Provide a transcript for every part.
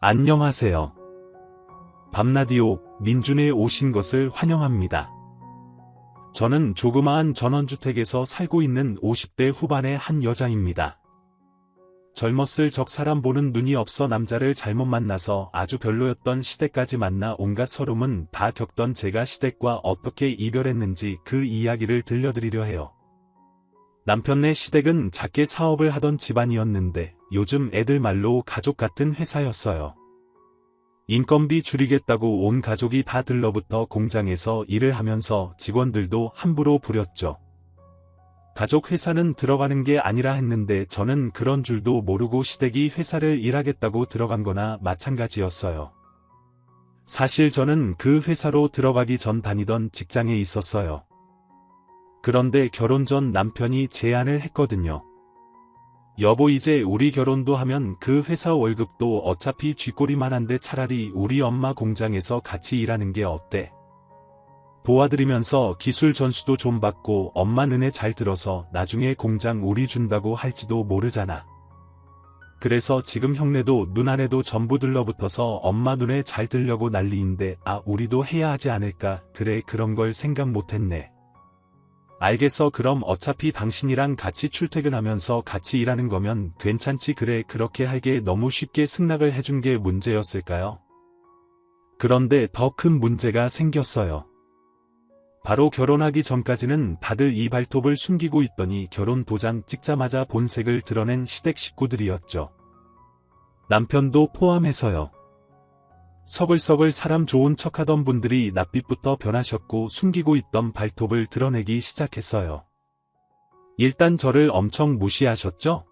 안녕하세요. 밤라디오 민준에 오신 것을 환영합니다. 저는 조그마한 전원주택에서 살고 있는 50대 후반의 한 여자입니다. 젊었을 적 사람 보는 눈이 없어 남자를 잘못 만나서 아주 별로였던 시댁까지 만나 온갖 서름은 다 겪던 제가 시댁과 어떻게 이별했는지 그 이야기를 들려드리려 해요. 남편네 시댁은 작게 사업을 하던 집안이었는데 요즘 애들 말로 가족 같은 회사였어요. 인건비 줄이겠다고 온 가족이 다 들러붙어 공장에서 일을 하면서 직원들도 함부로 부렸죠. 가족 회사는 들어가는 게 아니라 했는데 저는 그런 줄도 모르고 시댁이 회사를 일하겠다고 들어간 거나 마찬가지였어요. 사실 저는 그 회사로 들어가기 전 다니던 직장에 있었어요. 그런데 결혼 전 남편이 제안을 했거든요. 여보, 이제 우리 결혼도 하면 그 회사 월급도 어차피 쥐꼬리만 한데 차라리 우리 엄마 공장에서 같이 일하는 게 어때? 도와드리면서 기술 전수도 좀 받고 엄마 눈에 잘 들어서 나중에 공장 우리 준다고 할지도 모르잖아. 그래서 지금 형네도 누나네도 전부 들러붙어서 엄마 눈에 잘 들려고 난리인데 우리도 해야 하지 않을까? 그래, 그런 걸 생각 못했네. 알겠어. 그럼 어차피 당신이랑 같이 출퇴근하면서 같이 일하는 거면 괜찮지. 그래, 그렇게 하기에 너무 쉽게 승낙을 해준 게 문제였을까요? 그런데 더 큰 문제가 생겼어요. 바로 결혼하기 전까지는 다들 이 발톱을 숨기고 있더니 결혼 도장 찍자마자 본색을 드러낸 시댁 식구들이었죠. 남편도 포함해서요. 서글서글 사람 좋은 척하던 분들이 낯빛부터 변하셨고 숨기고 있던 발톱을 드러내기 시작했어요. 일단 저를 엄청 무시하셨죠?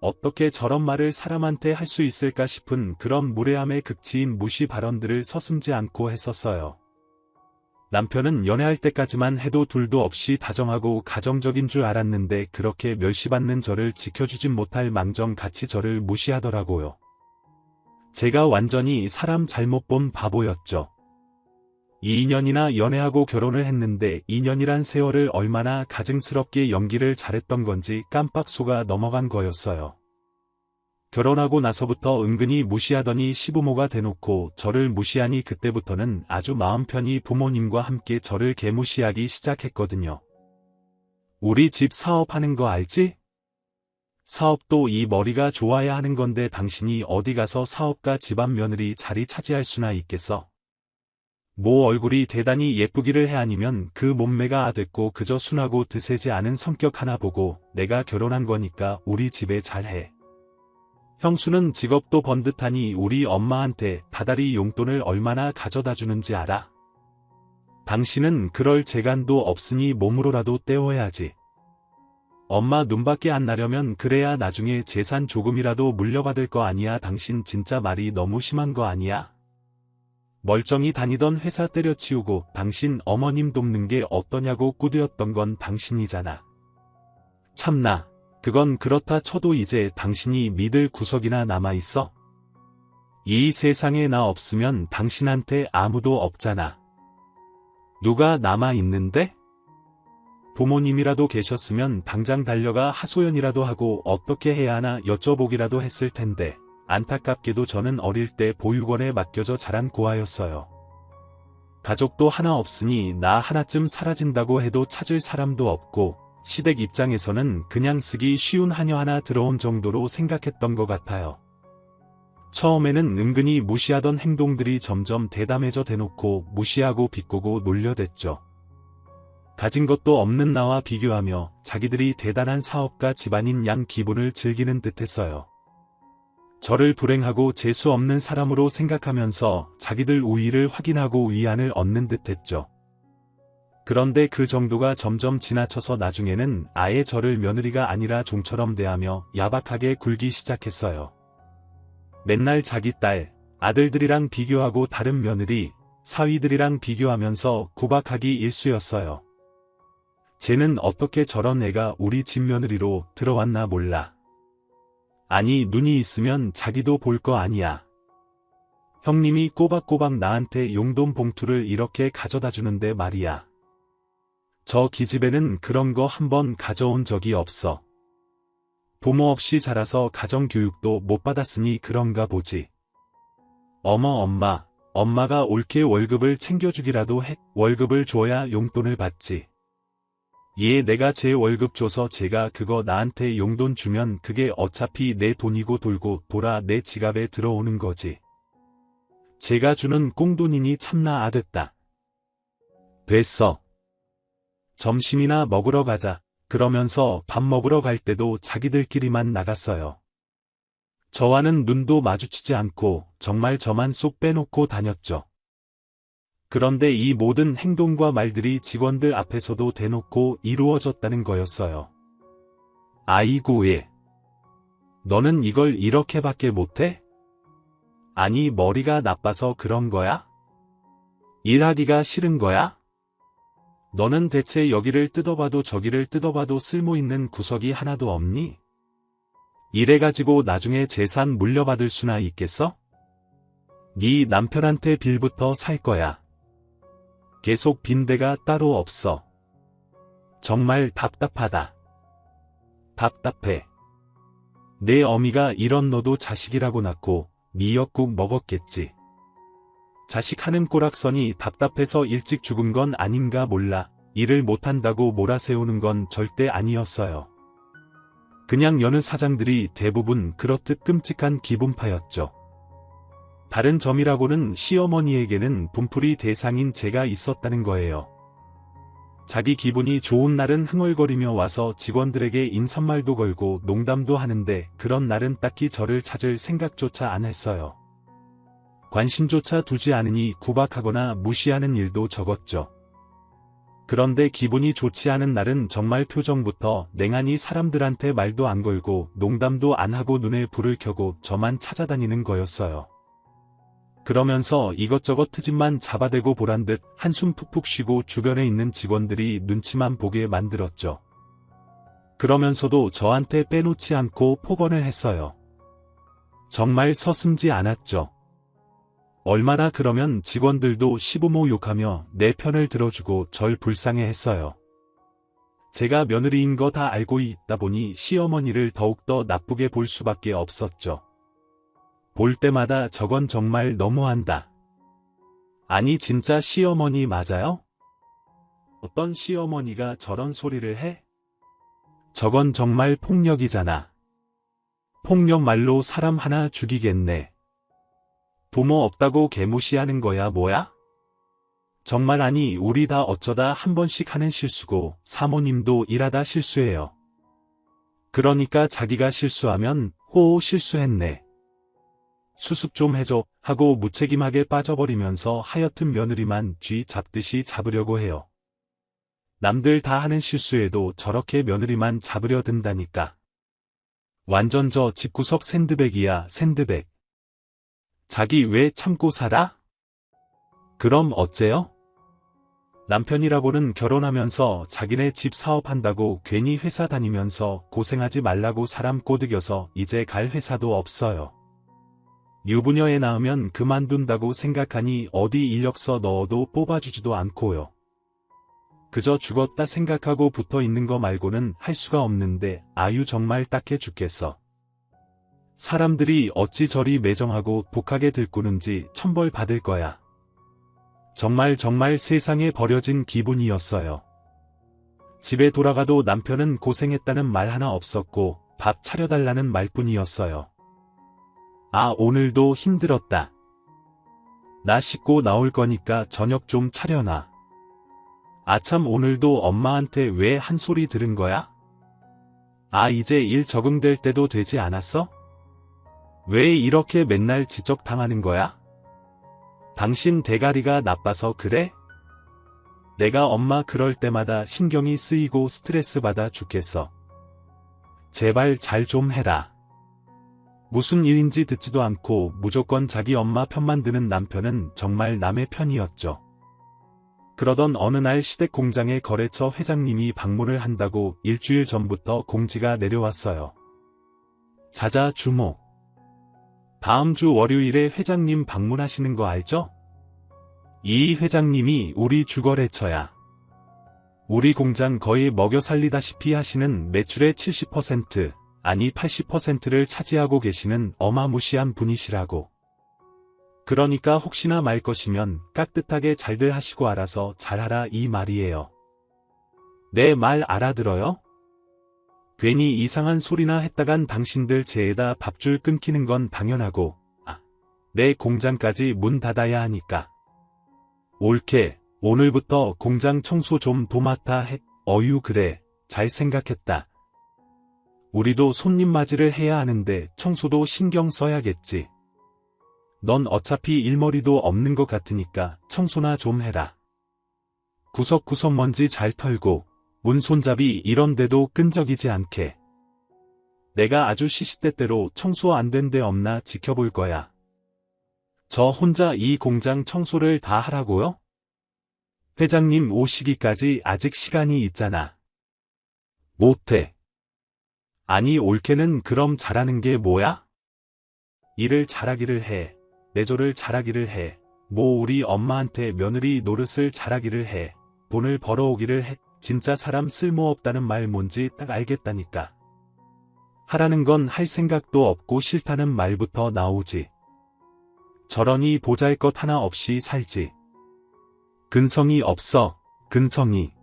어떻게 저런 말을 사람한테 할 수 있을까 싶은 그런 무례함의 극치인 무시 발언들을 서슴지 않고 했었어요. 남편은 연애할 때까지만 해도 둘도 없이 다정하고 가정적인 줄 알았는데 그렇게 멸시받는 저를 지켜주진 못할 망정 같이 저를 무시하더라고요. 제가 완전히 사람 잘못 본 바보였죠. 2년이나 연애하고 결혼을 했는데 2년이란 세월을 얼마나 가증스럽게 연기를 잘했던 건지 깜빡 속아 넘어간 거였어요. 결혼하고 나서부터 은근히 무시하더니 시부모가 대놓고 저를 무시하니 그때부터는 아주 마음 편히 부모님과 함께 저를 개무시하기 시작했거든요. 우리 집 사업하는 거 알지? 사업도 이 머리가 좋아야 하는 건데 당신이 어디 가서 사업가 집안 며느리 자리 차지할 수나 있겠어? 뭐 얼굴이 대단히 예쁘기를 해 아니면 그 몸매가 됐고 그저 순하고 드세지 않은 성격 하나 보고 내가 결혼한 거니까 우리 집에 잘해. 형수는 직업도 번듯하니 우리 엄마한테 다달이 용돈을 얼마나 가져다 주는지 알아? 당신은 그럴 재간도 없으니 몸으로라도 때워야지. 엄마 눈밖에 안 나려면 그래야 나중에 재산 조금이라도 물려받을 거 아니야. 당신 진짜 말이 너무 심한 거 아니야? 멀쩡히 다니던 회사 때려치우고 당신 어머님 돕는 게 어떠냐고 꾸드렸던 건 당신이잖아. 참나, 그건 그렇다 쳐도 이제 당신이 믿을 구석이나 남아있어? 이 세상에 나 없으면 당신한테 아무도 없잖아. 누가 남아있는데? 부모님이라도 계셨으면 당장 달려가 하소연이라도 하고 어떻게 해야 하나 여쭤보기라도 했을 텐데 안타깝게도 저는 어릴 때 보육원에 맡겨져 자란 고아였어요. 가족도 하나 없으니 나 하나쯤 사라진다고 해도 찾을 사람도 없고 시댁 입장에서는 그냥 쓰기 쉬운 하녀 하나 들어온 정도로 생각했던 것 같아요. 처음에는 은근히 무시하던 행동들이 점점 대담해져 대놓고 무시하고 비꼬고 놀려댔죠. 가진 것도 없는 나와 비교하며 자기들이 대단한 사업가 집안인 양 기분을 즐기는 듯했어요. 저를 불행하고 재수 없는 사람으로 생각하면서 자기들 우위를 확인하고 위안을 얻는 듯했죠. 그런데 그 정도가 점점 지나쳐서 나중에는 아예 저를 며느리가 아니라 종처럼 대하며 야박하게 굴기 시작했어요. 맨날 자기 딸, 아들들이랑 비교하고 다른 며느리, 사위들이랑 비교하면서 구박하기 일쑤였어요. 쟤는 어떻게 저런 애가 우리 집 며느리로 들어왔나 몰라. 아니 눈이 있으면 자기도 볼 거 아니야. 형님이 꼬박꼬박 나한테 용돈 봉투를 이렇게 가져다 주는데 말이야. 저 기집애는 그런 거 한번 가져온 적이 없어. 부모 없이 자라서 가정교육도 못 받았으니 그런가 보지. 엄마가 옳게 월급을 챙겨주기라도 해. 월급을 줘야 용돈을 받지. 얘 내가 제 월급 줘서 제가 그거 나한테 용돈 주면 그게 어차피 내 돈이고 돌고 돌아 내 지갑에 들어오는 거지. 제가 주는 꽁돈이니 참나 아됐다. 됐어. 점심이나 먹으러 가자. 그러면서 밥 먹으러 갈 때도 자기들끼리만 나갔어요. 저와는 눈도 마주치지 않고 정말 저만 쏙 빼놓고 다녔죠. 그런데 이 모든 행동과 말들이 직원들 앞에서도 대놓고 이루어졌다는 거였어요. 아이고 얘. 너는 이걸 이렇게밖에 못해? 아니 머리가 나빠서 그런 거야? 일하기가 싫은 거야? 너는 대체 여기를 뜯어봐도 저기를 뜯어봐도 쓸모있는 구석이 하나도 없니? 이래가지고 나중에 재산 물려받을 수나 있겠어? 네 남편한테 빌부터 살 거야. 계속 빈대가 따로 없어. 정말 답답하다. 답답해. 내 어미가 이런 너도 자식이라고 낳고 미역국 먹었겠지. 자식 하는 꼬락서니 답답해서 일찍 죽은 건 아닌가 몰라. 일을 못한다고 몰아세우는 건 절대 아니었어요. 그냥 여느 사장들이 대부분 그렇듯 끔찍한 기분파였죠. 다른 점이라고는 시어머니에게는 분풀이 대상인 제가 있었다는 거예요. 자기 기분이 좋은 날은 흥얼거리며 와서 직원들에게 인사말도 걸고 농담도 하는데 그런 날은 딱히 저를 찾을 생각조차 안 했어요. 관심조차 두지 않으니 구박하거나 무시하는 일도 적었죠. 그런데 기분이 좋지 않은 날은 정말 표정부터 냉하니 사람들한테 말도 안 걸고 농담도 안 하고 눈에 불을 켜고 저만 찾아다니는 거였어요. 그러면서 이것저것 트집만 잡아대고 보란듯 한숨 푹푹 쉬고 주변에 있는 직원들이 눈치만 보게 만들었죠. 그러면서도 저한테 빼놓지 않고 폭언을 했어요. 정말 서슴지 않았죠. 얼마나 그러면 직원들도 시부모 욕하며 내 편을 들어주고 절 불쌍해했어요. 제가 며느리인 거 다 알고 있다 보니 시어머니를 더욱더 나쁘게 볼 수밖에 없었죠. 볼 때마다 저건 정말 너무한다. 아니 진짜 시어머니 맞아요? 어떤 시어머니가 저런 소리를 해? 저건 정말 폭력이잖아. 폭력 말로 사람 하나 죽이겠네. 부모 없다고 개무시하는 거야 뭐야? 정말 아니 우리 다 어쩌다 한 번씩 하는 실수고 사모님도 일하다 실수해요. 그러니까 자기가 실수하면 호호 실수했네. 수습 좀 해줘 하고 무책임하게 빠져버리면서 하여튼 며느리만 쥐 잡듯이 잡으려고 해요. 남들 다 하는 실수에도 저렇게 며느리만 잡으려 든다니까. 완전 저 집구석 샌드백이야 샌드백. 자기 왜 참고 살아? 그럼 어째요? 남편이라고는 결혼하면서 자기네 집 사업한다고 괜히 회사 다니면서 고생하지 말라고 사람 꼬드겨서 이제 갈 회사도 없어요. 유부녀 애 낳으면 그만둔다고 생각하니 어디 인력서 넣어도 뽑아주지도 않고요. 그저 죽었다 생각하고 붙어 있는 거 말고는 할 수가 없는데 아유 정말 딱해 죽겠어. 사람들이 어찌 저리 매정하고 독하게 들꾸는지 천벌 받을 거야. 정말 세상에 버려진 기분이었어요. 집에 돌아가도 남편은 고생했다는 말 하나 없었고 밥 차려달라는 말뿐이었어요. 아 오늘도 힘들었다. 나 씻고 나올 거니까 저녁 좀 차려놔. 아참 오늘도 엄마한테 왜 한 소리 들은 거야? 아 이제 일 적응될 때도 되지 않았어? 왜 이렇게 맨날 지적당하는 거야? 당신 대가리가 나빠서 그래? 내가 엄마 그럴 때마다 신경이 쓰이고 스트레스 받아 죽겠어. 제발 잘 좀 해라. 무슨 일인지 듣지도 않고 무조건 자기 엄마 편만 드는 남편은 정말 남의 편이었죠. 그러던 어느 날 시댁 공장의 거래처 회장님이 방문을 한다고 일주일 전부터 공지가 내려왔어요. 자자 주목. 다음 주 월요일에 회장님 방문하시는 거 알죠? 이 회장님이 우리 주거래처야. 우리 공장 거의 먹여 살리다시피 하시는 매출의 70%, 아니 80%를 차지하고 계시는 어마무시한 분이시라고. 그러니까 혹시나 말 것이면 깍듯하게 잘들 하시고 알아서 잘하라 이 말이에요. 내 말 알아들어요? 괜히 이상한 소리나 했다간 당신들 재에다 밥줄 끊기는 건 당연하고, 내 공장까지 문 닫아야 하니까. 옳게, 오늘부터 공장 청소 좀 도맡아 해. 어유 그래, 잘 생각했다. 우리도 손님 맞이를 해야 하는데 청소도 신경 써야겠지. 넌 어차피 일머리도 없는 것 같으니까 청소나 좀 해라. 구석구석 먼지 잘 털고 문 손잡이 이런 데도 끈적이지 않게. 내가 아주 시시때때로 청소 안 된 데 없나 지켜볼 거야. 저 혼자 이 공장 청소를 다 하라고요? 회장님 오시기까지 아직 시간이 있잖아. 못해. 아니 옳게는 그럼 잘하는 게 뭐야? 일을 잘하기를 해. 내조를 잘하기를 해. 뭐 우리 엄마한테 며느리 노릇을 잘하기를 해. 돈을 벌어오기를 해. 진짜 사람 쓸모없다는 말 뭔지 딱 알겠다니까. 하라는 건 할 생각도 없고 싫다는 말부터 나오지. 저러니 보잘것 하나 없이 살지. 근성이 없어, 근성이.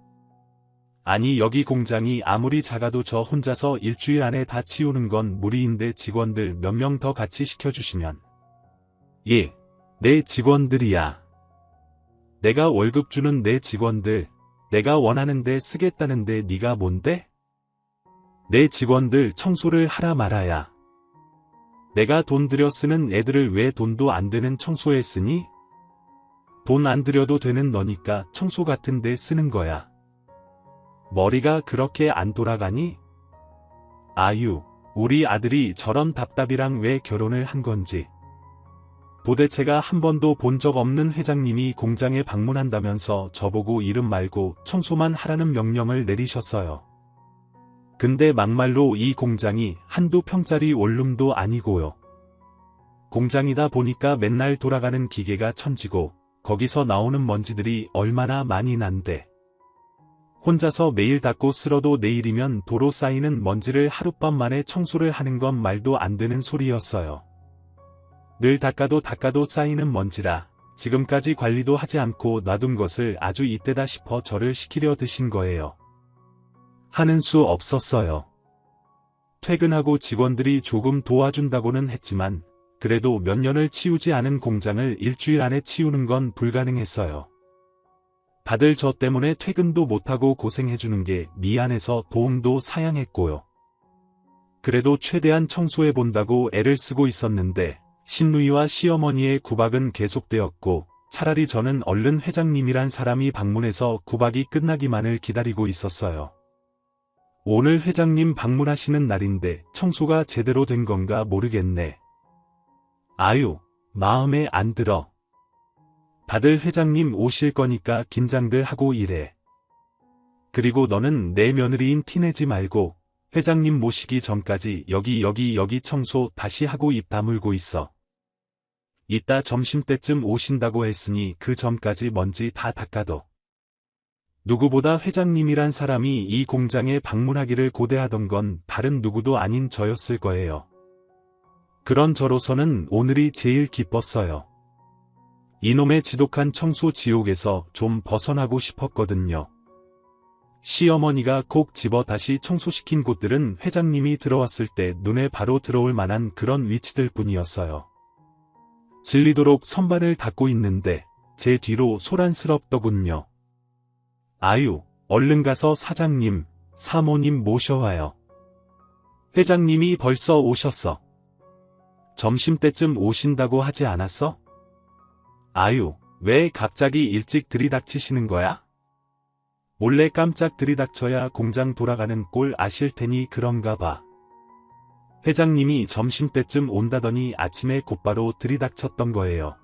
아니 여기 공장이 아무리 작아도 저 혼자서 일주일 안에 다 치우는 건 무리인데 직원들 몇 명 더 같이 시켜주시면. 예, 내 직원들이야. 내가 월급 주는 내 직원들, 내가 원하는데 쓰겠다는데 네가 뭔데? 내 직원들 청소를 하라 말아야. 내가 돈 들여 쓰는 애들을 왜 돈도 안 되는 청소에 쓰니? 돈 안 들여도 되는 너니까 청소 같은 데 쓰는 거야. 머리가 그렇게 안 돌아가니? 아유, 우리 아들이 저런 답답이랑 왜 결혼을 한 건지. 도대체가 한 번도 본 적 없는 회장님이 공장에 방문한다면서 저보고 이름 말고 청소만 하라는 명령을 내리셨어요. 근데 막말로 이 공장이 한두 평짜리 원룸도 아니고요. 공장이다 보니까 맨날 돌아가는 기계가 천지고 거기서 나오는 먼지들이 얼마나 많이 난데. 혼자서 매일 닦고 쓸어도 내일이면 도로 쌓이는 먼지를 하룻밤 만에 청소를 하는 건 말도 안 되는 소리였어요. 늘 닦아도 쌓이는 먼지라 지금까지 관리도 하지 않고 놔둔 것을 아주 이때다 싶어 저를 시키려 드신 거예요. 하는 수 없었어요. 퇴근하고 직원들이 조금 도와준다고는 했지만 그래도 몇 년을 치우지 않은 공장을 일주일 안에 치우는 건 불가능했어요. 다들 저 때문에 퇴근도 못하고 고생해주는 게 미안해서 도움도 사양했고요. 그래도 최대한 청소해본다고 애를 쓰고 있었는데 신누이와 시어머니의 구박은 계속되었고 차라리 저는 얼른 회장님이란 사람이 방문해서 구박이 끝나기만을 기다리고 있었어요. 오늘 회장님 방문하시는 날인데 청소가 제대로 된 건가 모르겠네. 아유, 마음에 안 들어. 다들 회장님 오실 거니까 긴장들 하고 이래. 그리고 너는 내 며느리인 티내지 말고 회장님 모시기 전까지 여기 청소 다시 하고 입 다물고 있어. 이따 점심때쯤 오신다고 했으니 그 전까지 먼지 다 닦아둬. 누구보다 회장님이란 사람이 이 공장에 방문하기를 고대하던 건 다른 누구도 아닌 저였을 거예요. 그런 저로서는 오늘이 제일 기뻤어요. 이놈의 지독한 청소 지옥에서 좀 벗어나고 싶었거든요. 시어머니가 콕 집어 다시 청소시킨 곳들은 회장님이 들어왔을 때 눈에 바로 들어올 만한 그런 위치들 뿐이었어요. 질리도록 선반을 닦고 있는데 제 뒤로 소란스럽더군요. 아유, 얼른 가서 사장님, 사모님 모셔와요. 회장님이 벌써 오셨어. 점심때쯤 오신다고 하지 않았어? 아유, 왜 갑자기 일찍 들이닥치시는 거야? 몰래 깜짝 들이닥쳐야 공장 돌아가는 꼴 아실 테니 그런가 봐. 회장님이 점심때쯤 온다더니 아침에 곧바로 들이닥쳤던 거예요.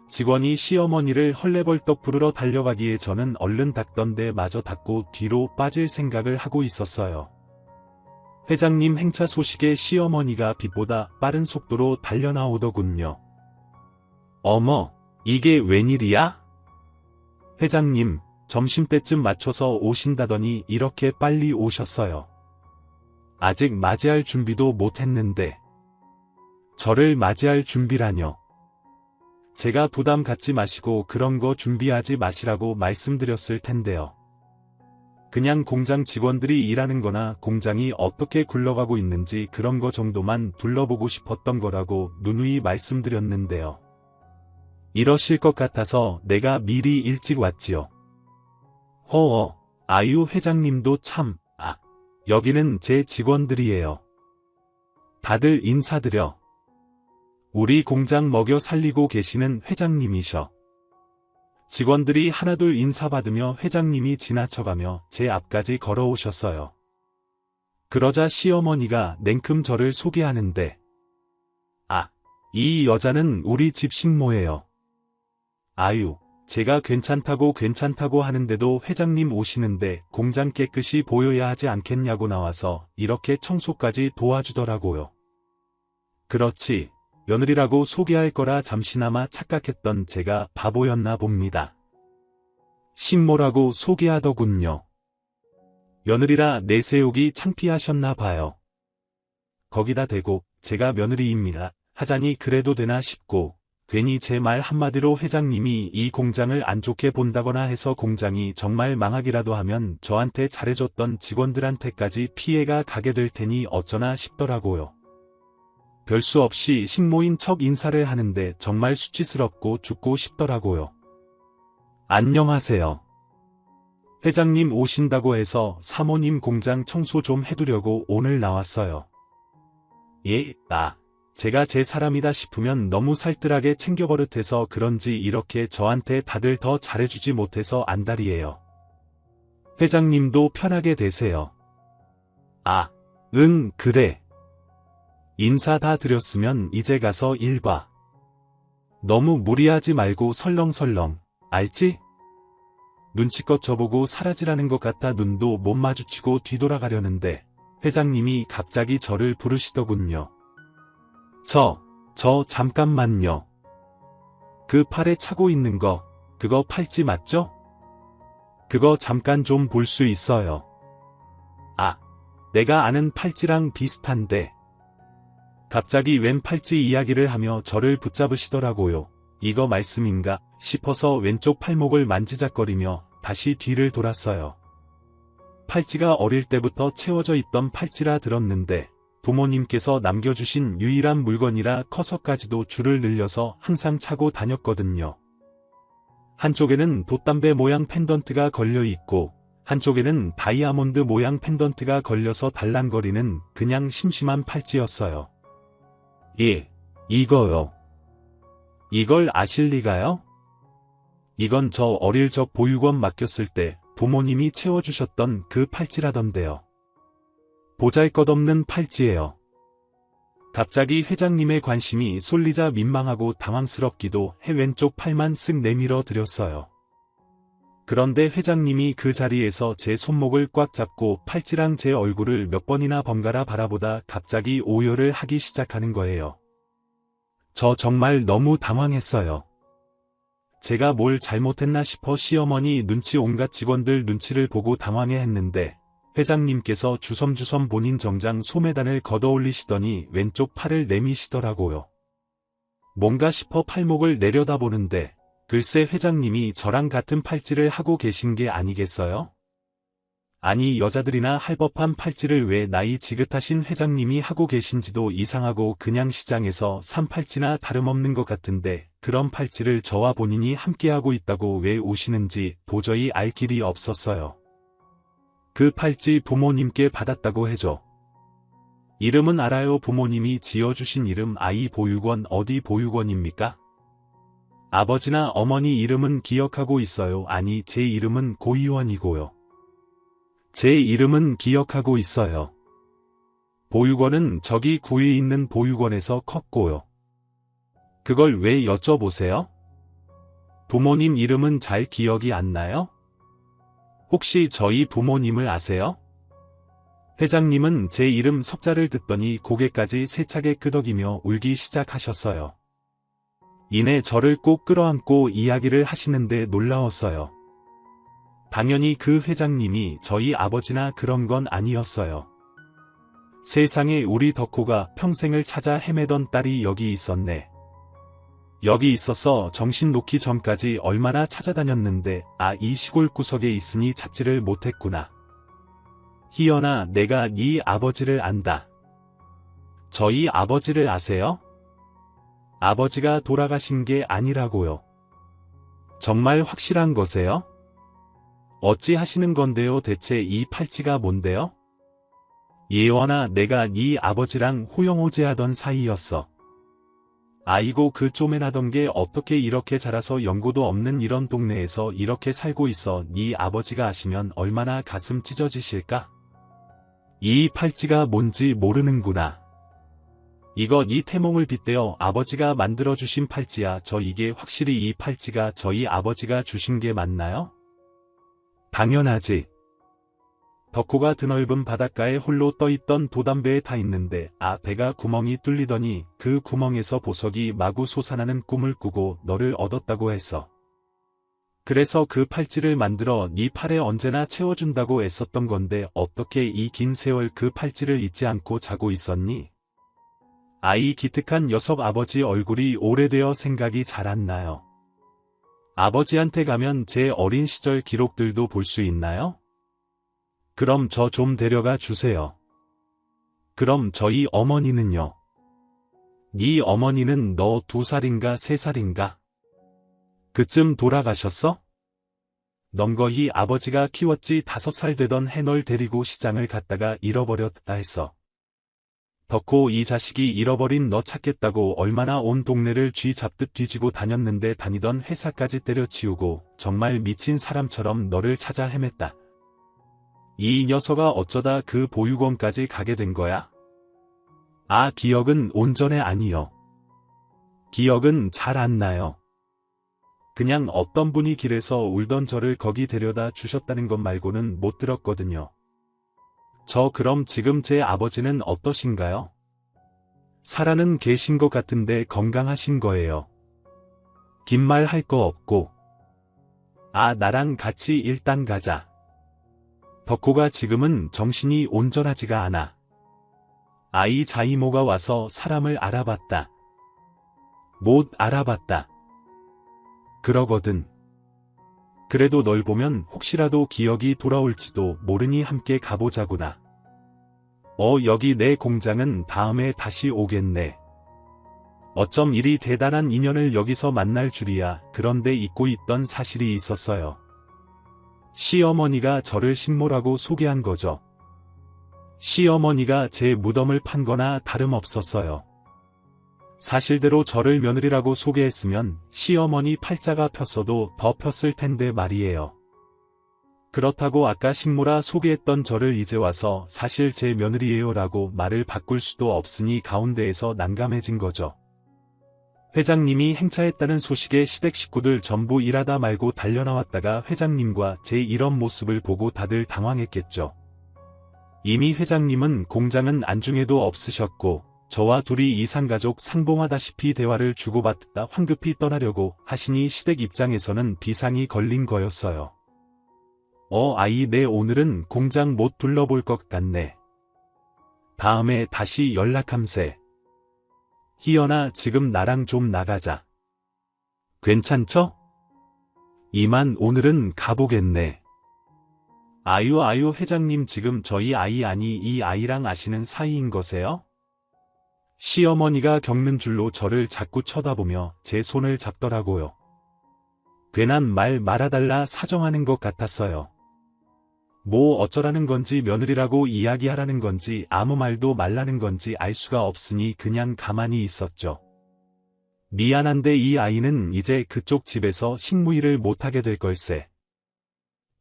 직원이 시어머니를 헐레벌떡 부르러 달려가기에 저는 얼른 닦던데 마저 닦고 뒤로 빠질 생각을 하고 있었어요. 회장님 행차 소식에 시어머니가 빛보다 빠른 속도로 달려나오더군요. 어머, 이게 웬일이야? 회장님, 점심때쯤 맞춰서 오신다더니 이렇게 빨리 오셨어요. 아직 맞이할 준비도 못했는데. 저를 맞이할 준비라뇨. 제가 부담 갖지 마시고 그런 거 준비하지 마시라고 말씀드렸을 텐데요. 그냥 공장 직원들이 일하는 거나 공장이 어떻게 굴러가고 있는지 그런 거 정도만 둘러보고 싶었던 거라고 누누이 말씀드렸는데요. 이러실 것 같아서 내가 미리 일찍 왔지요. 허어, 아유 회장님도 참, 여기는 제 직원들이에요. 다들 인사드려. 우리 공장 먹여 살리고 계시는 회장님이셔. 직원들이 하나둘 인사받으며 회장님이 지나쳐가며 제 앞까지 걸어오셨어요. 그러자 시어머니가 냉큼 저를 소개하는데, 이 여자는 우리 집 식모예요. 아유, 제가 괜찮다고 하는데도 회장님 오시는데 공장 깨끗이 보여야 하지 않겠냐고 나와서 이렇게 청소까지 도와주더라고요. 그렇지, 며느리라고 소개할 거라 잠시나마 착각했던 제가 바보였나 봅니다. 식모라고 소개하더군요. 며느리라 내세우기 창피하셨나 봐요. 거기다 대고 제가 며느리입니다 하자니 그래도 되나 싶고, 괜히 제 말 한마디로 회장님이 이 공장을 안 좋게 본다거나 해서 공장이 정말 망하기라도 하면 저한테 잘해줬던 직원들한테까지 피해가 가게 될 테니 어쩌나 싶더라고요. 별수 없이 식모인 척 인사를 하는데 정말 수치스럽고 죽고 싶더라고요. 안녕하세요. 회장님 오신다고 해서 사모님 공장 청소 좀 해두려고 오늘 나왔어요. 예, 제가 제 사람이다 싶으면 너무 살뜰하게 챙겨버릇해서 그런지 이렇게 저한테 다들 더 잘해주지 못해서 안달이에요. 회장님도 편하게 되세요. 응, 그래. 인사 다 드렸으면 이제 가서 일 봐. 너무 무리하지 말고 설렁설렁, 알지? 눈치껏 저보고 사라지라는 것 같아 눈도 못 마주치고 뒤돌아가려는데 회장님이 갑자기 저를 부르시더군요. 저 잠깐만요. 그 팔에 차고 있는 거, 그거 팔찌 맞죠? 그거 잠깐 좀 볼 수 있어요. 내가 아는 팔찌랑 비슷한데. 갑자기 웬 팔찌 이야기를 하며 저를 붙잡으시더라고요. 이거 말씀인가 싶어서 왼쪽 팔목을 만지작거리며 다시 뒤를 돌았어요. 팔찌가 어릴 때부터 채워져 있던 팔찌라 들었는데 부모님께서 남겨주신 유일한 물건이라 커서까지도 줄을 늘려서 항상 차고 다녔거든요. 한쪽에는 돛담배 모양 펜던트가 걸려 있고 한쪽에는 다이아몬드 모양 펜던트가 걸려서 달랑거리는 그냥 심심한 팔찌였어요. 이거요. 이걸 아실 리가요? 이건 저 어릴 적 보육원 맡겼을 때 부모님이 채워주셨던 그 팔찌라던데요. 보잘것없는 팔찌예요. 갑자기 회장님의 관심이 쏠리자 민망하고 당황스럽기도 해 왼쪽 팔만 쓱 내밀어 드렸어요. 그런데 회장님이 그 자리에서 제 손목을 꽉 잡고 팔찌랑 제 얼굴을 몇 번이나 번갈아 바라보다 갑자기 오열을 하기 시작하는 거예요. 저 정말 너무 당황했어요. 제가 뭘 잘못했나 싶어 시어머니 눈치 온갖 직원들 눈치를 보고 당황해했는데 회장님께서 주섬주섬 본인 정장 소매단을 걷어올리시더니 왼쪽 팔을 내미시더라고요. 뭔가 싶어 팔목을 내려다보는데 글쎄 회장님이 저랑 같은 팔찌를 하고 계신 게 아니겠어요? 아니 여자들이나 할 법한 팔찌를 왜 나이 지긋하신 회장님이 하고 계신지도 이상하고 그냥 시장에서 산 팔찌나 다름없는 것 같은데 그런 팔찌를 저와 본인이 함께하고 있다고 왜 오시는지 도저히 알 길이 없었어요. 그 팔찌 부모님께 받았다고 해줘. 이름은 알아요. 부모님이 지어주신 이름 아이 보육원 어디 보육원입니까? 아버지나 어머니 이름은 기억하고 있어요. 아니 제 이름은 고이원이고요. 제 이름은 기억하고 있어요. 보육원은 저기 구에 있는 보육원에서 컸고요. 그걸 왜 여쭤보세요? 부모님 이름은 잘 기억이 안 나요? 혹시 저희 부모님을 아세요? 회장님은 제 이름 석자를 듣더니 고개까지 세차게 끄덕이며 울기 시작하셨어요. 이내 저를 꼭 끌어안고 이야기를 하시는데 놀라웠어요. 당연히 그 회장님이 저희 아버지나 그런 건 아니었어요. 세상에 우리 덕호가 평생을 찾아 헤매던 딸이 여기 있었네. 여기 있어서 정신 놓기 전까지 얼마나 찾아다녔는데 이 시골 구석에 있으니 찾지를 못했구나. 희연아, 내가 네 아버지를 안다. 저희 아버지를 아세요? 아버지가 돌아가신 게 아니라고요. 정말 확실한 거세요? 어찌 하시는 건데요? 대체 이 팔찌가 뭔데요? 예원아, 내가 네 아버지랑 호영호제하던 사이였어. 아이고, 그 쪼매나던 게 어떻게 이렇게 자라서 연고도 없는 이런 동네에서 이렇게 살고 있어. 네 아버지가 아시면 얼마나 가슴 찢어지실까? 이 팔찌가 뭔지 모르는구나. 이거 네 태몽을 빗대어 아버지가 만들어주신 팔찌야. 이게 확실히 이 팔찌가 저희 아버지가 주신 게 맞나요? 당연하지. 덕호가 드넓은 바닷가에 홀로 떠있던 도담배에 타 있는데 배가 구멍이 뚫리더니 그 구멍에서 보석이 마구 솟아나는 꿈을 꾸고 너를 얻었다고 했어. 그래서 그 팔찌를 만들어 네 팔에 언제나 채워준다고 애썼던 건데 어떻게 이 긴 세월 그 팔찌를 잊지 않고 자고 있었니? 이 기특한 녀석, 아버지 얼굴이 오래되어 생각이 잘 안 나요. 아버지한테 가면 제 어린 시절 기록들도 볼 수 있나요? 그럼 저 좀 데려가 주세요. 그럼 저희 어머니는요? 네 어머니는 너 2살인가 3살인가? 그쯤 돌아가셨어? 넌 거희 아버지가 키웠지. 5살 되던 해 널 데리고 시장을 갔다가 잃어버렸다 했어. 덕호, 이 자식이 잃어버린 너 찾겠다고 얼마나 온 동네를 쥐 잡듯 뒤지고 다녔는데 다니던 회사까지 때려치우고 정말 미친 사람처럼 너를 찾아 헤맸다. 이 녀석아, 어쩌다 그 보육원까지 가게 된 거야? 기억은 온전해 아니요. 기억은 잘 안 나요. 그냥 어떤 분이 길에서 울던 저를 거기 데려다 주셨다는 것 말고는 못 들었거든요. 그럼 지금 제 아버지는 어떠신가요? 살아는 계신 것 같은데 건강하신 거예요. 긴 말 할 거 없고. 나랑 같이 일단 가자. 덕호가 지금은 정신이 온전하지가 않아. 이 자이모가 와서 사람을 알아봤다. 못 알아봤다. 그러거든. 그래도 널 보면 혹시라도 기억이 돌아올지도 모르니 함께 가보자구나. 여기 내 공장은 다음에 다시 오겠네. 어쩜 이리 대단한 인연을 여기서 만날 줄이야. 그런데 잊고 있던 사실이 있었어요. 시어머니가 저를 식모라고 소개한 거죠. 시어머니가 제 무덤을 판 거나 다름없었어요. 사실대로 저를 며느리라고 소개했으면 시어머니 팔자가 폈어도 더 폈을 텐데 말이에요. 그렇다고 아까 식모라 소개했던 저를 이제 와서 사실 제 며느리예요 라고 말을 바꿀 수도 없으니 가운데에서 난감해진 거죠. 회장님이 행차했다는 소식에 시댁 식구들 전부 일하다 말고 달려나왔다가 회장님과 제 이런 모습을 보고 다들 당황했겠죠. 이미 회장님은 공장은 안중에도 없으셨고 저와 둘이 이산가족 상봉하다시피 대화를 주고받다 황급히 떠나려고 하시니 시댁 입장에서는 비상이 걸린 거였어요. 네, 오늘은 공장 못 둘러볼 것 같네. 다음에 다시 연락함세. 희연아, 지금 나랑 좀 나가자. 괜찮죠? 이만 오늘은 가보겠네. 아유, 회장님 지금 저희 아이 아니 이 아이랑 아시는 사이인 거세요? 시어머니가 겪는 줄로 저를 자꾸 쳐다보며 제 손을 잡더라고요. 괜한 말 말아달라 사정하는 것 같았어요. 뭐 어쩌라는 건지 며느리라고 이야기하라는 건지 아무 말도 말라는 건지 알 수가 없으니 그냥 가만히 있었죠. 미안한데 이 아이는 이제 그쪽 집에서 식무일을 못하게 될 걸세.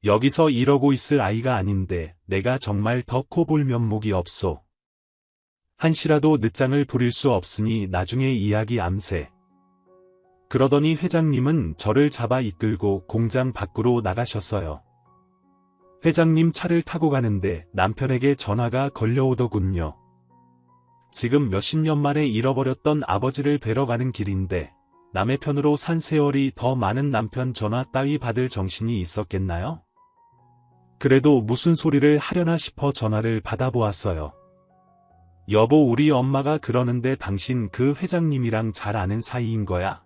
여기서 이러고 있을 아이가 아닌데 내가 정말 더 코 볼 면목이 없소. 한시라도 늦장을 부릴 수 없으니 나중에 이야기 암세. 그러더니 회장님은 저를 잡아 이끌고 공장 밖으로 나가셨어요. 회장님 차를 타고 가는데 남편에게 전화가 걸려오더군요. 지금 몇십 년 만에 잃어버렸던 아버지를 뵈러 가는 길인데 남의 편으로 산 세월이 더 많은 남편 전화 따위 받을 정신이 있었겠나요? 그래도 무슨 소리를 하려나 싶어 전화를 받아보았어요. 여보, 우리 엄마가 그러는데 당신 그 회장님이랑 잘 아는 사이인 거야?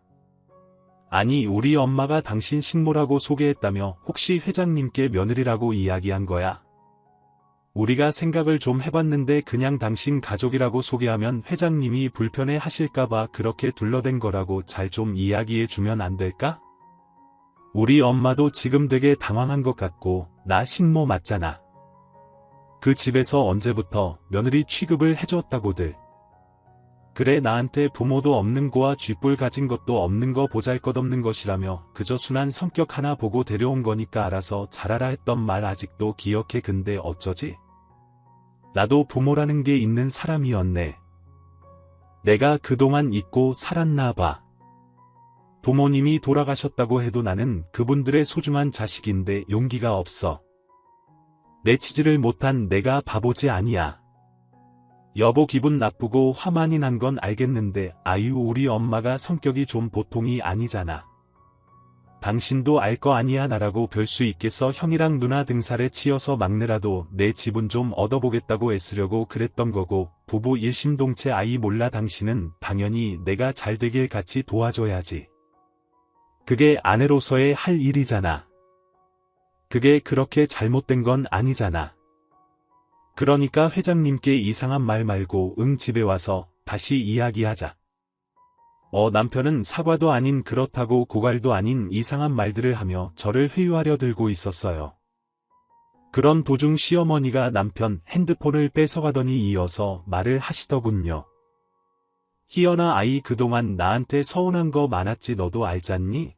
아니, 우리 엄마가 당신 식모라고 소개했다며 혹시 회장님께 며느리라고 이야기한 거야? 우리가 생각을 좀 해봤는데 그냥 당신 가족이라고 소개하면 회장님이 불편해 하실까봐 그렇게 둘러댄 거라고 잘 좀 이야기해 주면 안 될까? 우리 엄마도 지금 되게 당황한 것 같고, 나 식모 맞잖아. 그 집에서 언제부터 며느리 취급을 해줬다고들. 그래, 나한테 부모도 없는 거와 쥐뿔 가진 것도 없는 거 보잘것없는 것이라며 그저 순한 성격 하나 보고 데려온 거니까 알아서 잘하라 했던 말 아직도 기억해. 근데 어쩌지? 나도 부모라는 게 있는 사람이었네. 내가 그동안 잊고 살았나 봐. 부모님이 돌아가셨다고 해도 나는 그분들의 소중한 자식인데 용기가 없어. 내치지를 못한 내가 바보지 아니야. 여보, 기분 나쁘고 화 많이 난 건 알겠는데 아유, 우리 엄마가 성격이 좀 보통이 아니잖아. 당신도 알 거 아니야. 나라고 별 수 있겠어. 형이랑 누나 등살에 치여서 막내라도 내 지분 좀 얻어보겠다고 애쓰려고 그랬던 거고, 부부 일심동체. 아이 몰라. 당신은 당연히 내가 잘 되길 같이 도와줘야지. 그게 아내로서의 할 일이잖아. 그게 그렇게 잘못된 건 아니잖아. 그러니까 회장님께 이상한 말 말고 집에 와서 다시 이야기하자. 남편은 사과도 아닌 그렇다고 고갈도 아닌 이상한 말들을 하며 저를 회유하려 들고 있었어요. 그런 도중 시어머니가 남편 핸드폰을 뺏어가더니 이어서 말을 하시더군요. 희연아, 아이 그동안 나한테 서운한 거 많았지. 너도 알잖니?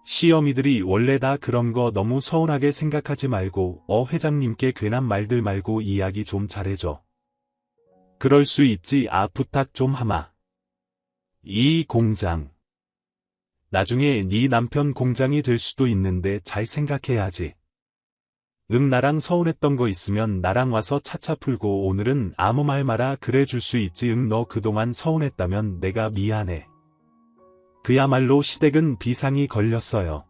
시어미들이 원래 다 그런 거 너무 서운하게 생각하지 말고 회장님께 괜한 말들 말고 이야기 좀 잘해줘. 그럴 수 있지. 부탁 좀 하마. 이 공장. 나중에 네 남편 공장이 될 수도 있는데 잘 생각해야지. 나랑 서운했던 거 있으면 나랑 와서 차차 풀고 오늘은 아무 말 마라. 그래 줄 수 있지. 너 그동안 서운했다면 내가 미안해. 그야말로 시댁은 비상이 걸렸어요.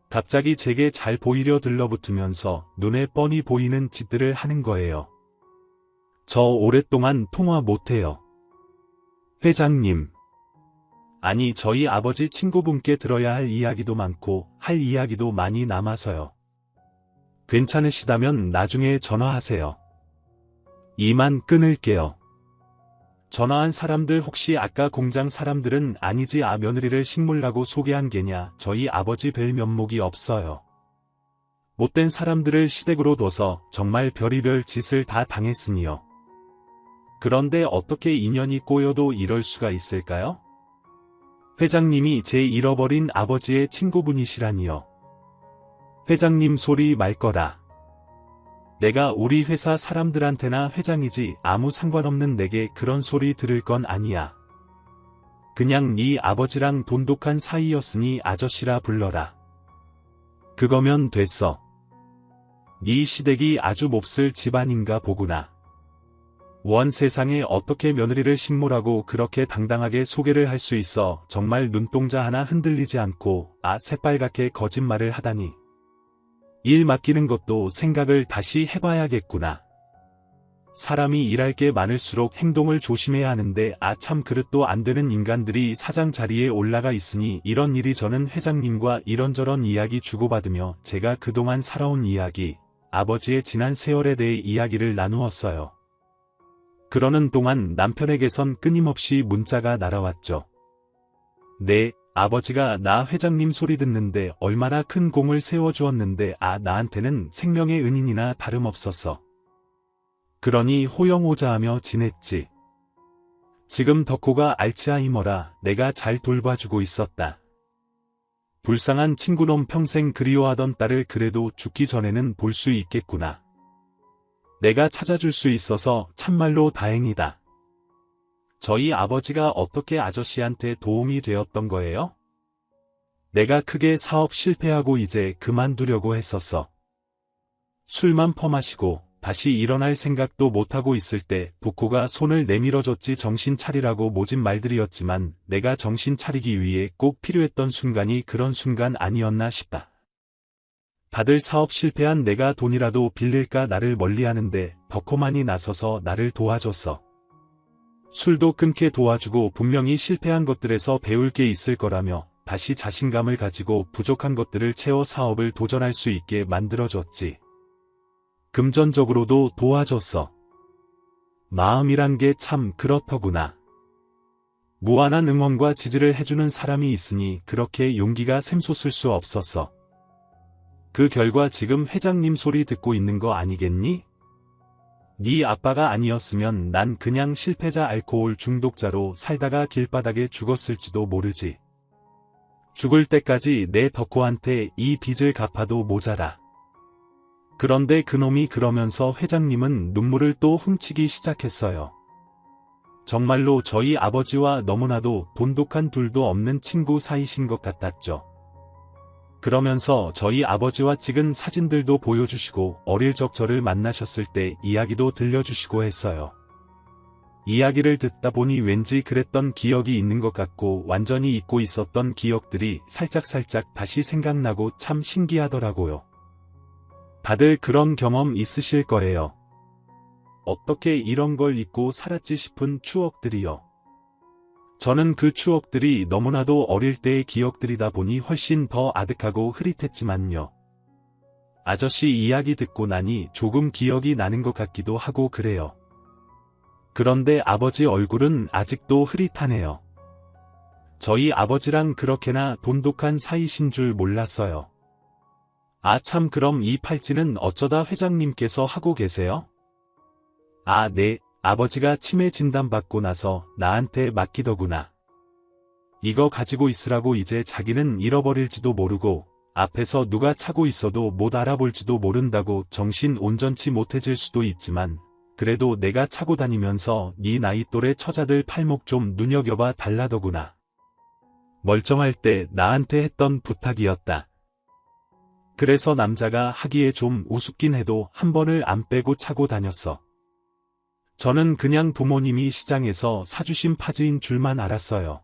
갑자기 제게 잘 보이려 들러붙으면서 눈에 뻔히 보이는 짓들을 하는 거예요. 저 오랫동안 통화 못해요. 회장님. 아니, 저희 아버지 친구분께 들어야 할 이야기도 많고 할 이야기도 많이 남아서요. 괜찮으시다면 나중에 전화하세요. 이만 끊을게요. 전화한 사람들 혹시 아까 공장 사람들은 아니지? 며느리를 식물라고 소개한 게냐? 저희 아버지 뵐 면목이 없어요. 못된 사람들을 시댁으로 둬서 정말 별의별 짓을 다 당했으니요. 그런데 어떻게 인연이 꼬여도 이럴 수가 있을까요? 회장님이 제 잃어버린 아버지의 친구분이시라니요. 회장님 소리 말 거라. 내가 우리 회사 사람들한테나 회장이지 아무 상관없는 내게 그런 소리 들을 건 아니야. 그냥 네 아버지랑 돈독한 사이였으니 아저씨라 불러라. 그거면 됐어. 네 시댁이 아주 몹쓸 집안인가 보구나. 원 세상에 어떻게 며느리를 식모라고 그렇게 당당하게 소개를 할 수 있어. 정말 눈동자 하나 흔들리지 않고 새빨갛게 거짓말을 하다니. 일 맡기는 것도 생각을 다시 해봐야겠구나. 사람이 일할 게 많을수록 행동을 조심해야 하는데 참 그릇도 안 되는 인간들이 사장 자리에 올라가 있으니 이런 일이. 저는 회장님과 이런저런 이야기 주고받으며 제가 그동안 살아온 이야기, 아버지의 지난 세월에 대해 이야기를 나누었어요. 그러는 동안 남편에게선 끊임없이 문자가 날아왔죠. 네, 아버지가 나 회장님 소리 듣는데 얼마나 큰 공을 세워주었는데 나한테는 생명의 은인이나 다름없었어. 그러니 호영호자하며 지냈지. 지금 덕호가 알츠하이머라. 내가 잘 돌봐주고 있었다. 불쌍한 친구놈. 평생 그리워하던 딸을 그래도 죽기 전에는 볼 수 있겠구나. 내가 찾아줄 수 있어서 참말로 다행이다. 저희 아버지가 어떻게 아저씨한테 도움이 되었던 거예요? 내가 크게 사업 실패하고 이제 그만두려고 했었어. 술만 퍼마시고 다시 일어날 생각도 못하고 있을 때 덕호가 손을 내밀어줬지. 정신 차리라고 모진 말들이었지만 내가 정신 차리기 위해 꼭 필요했던 순간이 그런 순간 아니었나 싶다. 다들 사업 실패한 내가 돈이라도 빌릴까 나를 멀리하는데 덕호만이 나서서 나를 도와줬어. 술도 끊게 도와주고 분명히 실패한 것들에서 배울 게 있을 거라며 다시 자신감을 가지고 부족한 것들을 채워 사업을 도전할 수 있게 만들어줬지. 금전적으로도 도와줬어. 마음이란 게 참 그렇더구나. 무한한 응원과 지지를 해주는 사람이 있으니 그렇게 용기가 샘솟을 수 없었어. 그 결과 지금 회장님 소리 듣고 있는 거 아니겠니? 네 아빠가 아니었으면 난 그냥 실패자 알코올 중독자로 살다가 길바닥에 죽었을지도 모르지. 죽을 때까지 내 덕호한테 이 빚을 갚아도 모자라. 그런데 그놈이 그러면서 회장님은 눈물을 또 훔치기 시작했어요. 정말로 저희 아버지와 너무나도 돈독한 둘도 없는 친구 사이신 것 같았죠. 그러면서 저희 아버지와 찍은 사진들도 보여주시고 어릴 적 저를 만나셨을 때 이야기도 들려주시고 했어요. 이야기를 듣다 보니 왠지 그랬던 기억이 있는 것 같고 완전히 잊고 있었던 기억들이 살짝살짝 다시 생각나고 참 신기하더라고요. 다들 그런 경험 있으실 거예요. 어떻게 이런 걸 잊고 살았지 싶은 추억들이요. 저는 그 추억들이 너무나도 어릴 때의 기억들이다 보니 훨씬 더 아득하고 흐릿했지만요. 아저씨 이야기 듣고 나니 조금 기억이 나는 것 같기도 하고 그래요. 그런데 아버지 얼굴은 아직도 흐릿하네요. 저희 아버지랑 그렇게나 돈독한 사이신 줄 몰랐어요. 아 참 그럼 이 팔찌는 어쩌다 회장님께서 하고 계세요? 아 네. 아버지가 치매 진단받고 나서 나한테 맡기더구나. 이거 가지고 있으라고. 이제 자기는 잃어버릴지도 모르고 앞에서 누가 차고 있어도 못 알아볼지도 모른다고 정신 온전치 못해질 수도 있지만 그래도 내가 차고 다니면서 네 나이 또래 처자들 팔목 좀 눈여겨봐 달라더구나. 멀쩡할 때 나한테 했던 부탁이었다. 그래서 남자가 하기에 좀 우습긴 해도 한 번을 안 빼고 차고 다녔어. 저는 그냥 부모님이 시장에서 사주신 파즈인 줄만 알았어요.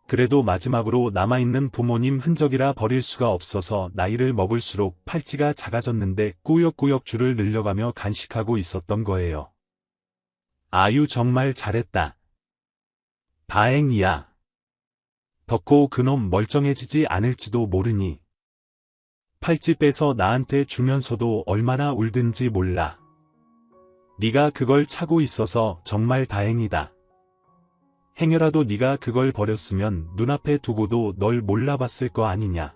그래도 마지막으로 남아있는 부모님 흔적이라 버릴 수가 없어서 나이를 먹을수록 팔찌가 작아졌는데 꾸역꾸역 줄을 늘려가며 간직하고 있었던 거예요. 아유 정말 잘했다. 다행이야. 덕호 그놈 멀쩡해지지 않을지도 모르니. 팔찌 빼서 나한테 주면서도 얼마나 울든지 몰라. 네가 그걸 차고 있어서 정말 다행이다. 행여라도 네가 그걸 버렸으면 눈앞에 두고도 널 몰라봤을 거 아니냐.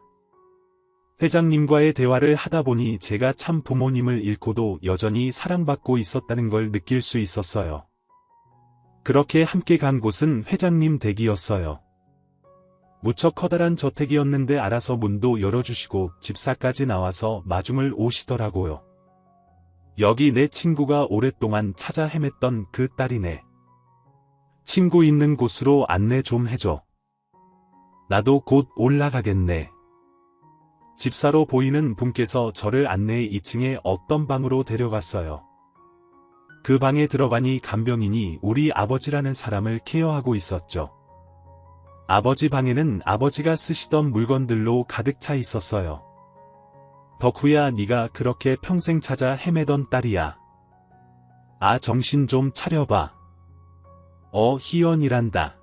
회장님과의 대화를 하다 보니 제가 참 부모님을 잃고도 여전히 사랑받고 있었다는 걸 느낄 수 있었어요. 그렇게 함께 간 곳은 회장님 댁이었어요. 무척 커다란 저택이었는데 알아서 문도 열어주시고 집사까지 나와서 마중을 오시더라고요. 여기 내 친구가 오랫동안 찾아 헤맸던 그 딸이네. 친구 있는 곳으로 안내 좀 해줘. 나도 곧 올라가겠네. 집사로 보이는 분께서 저를 안내해 2층에 어떤 방으로 데려갔어요. 그 방에 들어가니 간병인이 우리 아버지라는 사람을 케어하고 있었죠. 아버지 방에는 아버지가 쓰시던 물건들로 가득 차 있었어요. 덕후야 네가 그렇게 평생 찾아 헤매던 딸이야. 아 정신 좀 차려봐. 희연이란다.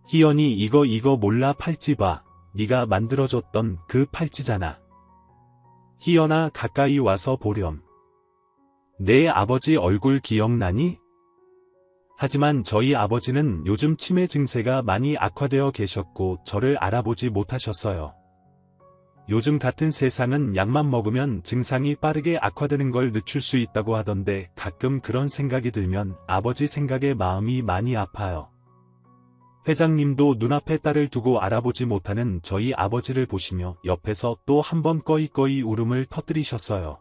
희연이 이거 몰라 팔찌 봐. 네가 만들어줬던 그 팔찌잖아. 희연아 가까이 와서 보렴. 내 아버지 얼굴 기억나니? 하지만 저희 아버지는 요즘 치매 증세가 많이 악화되어 계셨고 저를 알아보지 못하셨어요. 요즘 같은 세상은 약만 먹으면 증상이 빠르게 악화되는 걸 늦출 수 있다고 하던데 가끔 그런 생각이 들면 아버지 생각에 마음이 많이 아파요. 회장님도 눈앞에 딸을 두고 알아보지 못하는 저희 아버지를 보시며 옆에서 또 한 번 꺼이꺼이 울음을 터뜨리셨어요.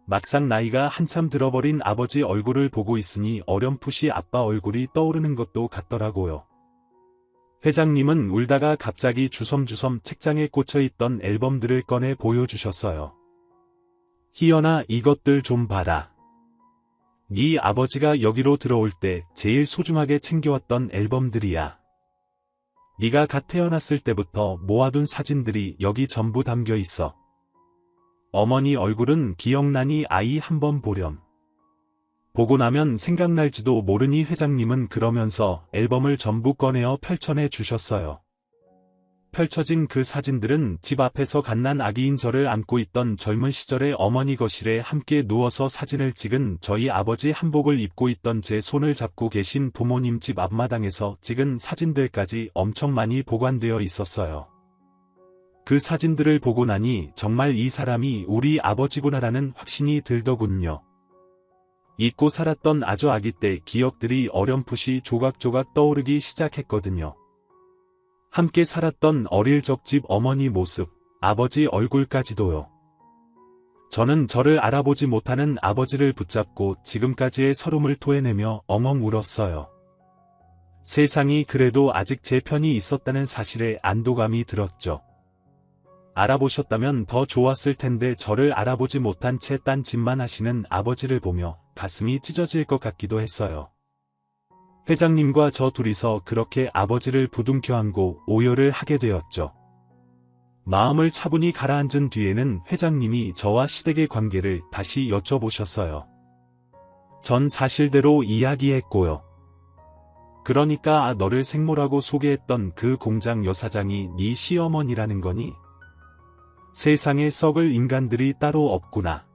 막상 나이가 한참 들어버린 아버지 얼굴을 보고 있으니 어렴풋이 아빠 얼굴이 떠오르는 것도 같더라고요. 회장님은 울다가 갑자기 주섬주섬 책장에 꽂혀있던 앨범들을 꺼내 보여주셨어요. 희연아 이것들 좀 봐라. 네 아버지가 여기로 들어올 때 제일 소중하게 챙겨왔던 앨범들이야. 네가 갓 태어났을 때부터 모아둔 사진들이 여기 전부 담겨 있어. 어머니 얼굴은 기억나니 아이 한번 보렴. 보고 나면 생각날지도 모르니 회장님은 그러면서 앨범을 전부 꺼내어 펼쳐내 주셨어요. 펼쳐진 그 사진들은 집 앞에서 갓난 아기인 저를 안고 있던 젊은 시절의 어머니 거실에 함께 누워서 사진을 찍은 저희 아버지 한복을 입고 있던 제 손을 잡고 계신 부모님 집 앞마당에서 찍은 사진들까지 엄청 많이 보관되어 있었어요. 그 사진들을 보고 나니 정말 이 사람이 우리 아버지구나라는 확신이 들더군요. 잊고 살았던 아주 아기 때 기억들이 어렴풋이 조각조각 떠오르기 시작했거든요. 함께 살았던 어릴 적 집 어머니 모습, 아버지 얼굴까지도요. 저는 저를 알아보지 못하는 아버지를 붙잡고 지금까지의 서름을 토해내며 엉엉 울었어요. 세상이 그래도 아직 제 편이 있었다는 사실에 안도감이 들었죠. 알아보셨다면 더 좋았을 텐데 저를 알아보지 못한 채 딴 짓만 하시는 아버지를 보며 가슴이 찢어질 것 같기도 했어요. 회장님과 저 둘이서 그렇게 아버지를 부둥켜 안고 오열을 하게 되었죠. 마음을 차분히 가라앉은 뒤에는 회장님이 저와 시댁의 관계를 다시 여쭤보셨어요. 전 사실대로 이야기했고요. 그러니까 너를 생모라고 소개했던 그 공장 여사장이 네 시어머니라는 거니? 세상에 썩을 인간들이 따로 없구나.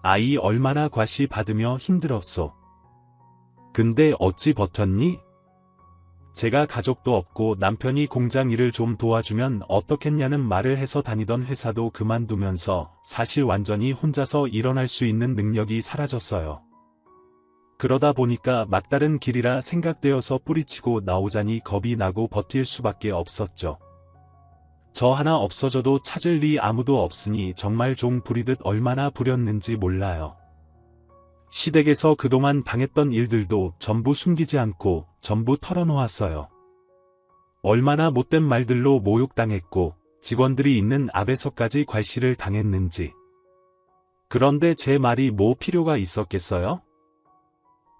아이 얼마나 과시 받으며 힘들었소. 근데 어찌 버텼니? 제가 가족도 없고 남편이 공장 일을 좀 도와주면 어떻겠냐는 말을 해서 다니던 회사도 그만두면서 사실 완전히 혼자서 일어날 수 있는 능력이 사라졌어요. 그러다 보니까 막다른 길이라 생각되어서 뿌리치고 나오자니 겁이 나고 버틸 수밖에 없었죠. 저 하나 없어져도 찾을 리 아무도 없으니 정말 종 부리듯 얼마나 부렸는지 몰라요. 시댁에서 그동안 당했던 일들도 전부 숨기지 않고 전부 털어놓았어요. 얼마나 못된 말들로 모욕당했고 직원들이 있는 앞에서까지 괄시를 당했는지. 그런데 제 말이 뭐 필요가 있었겠어요?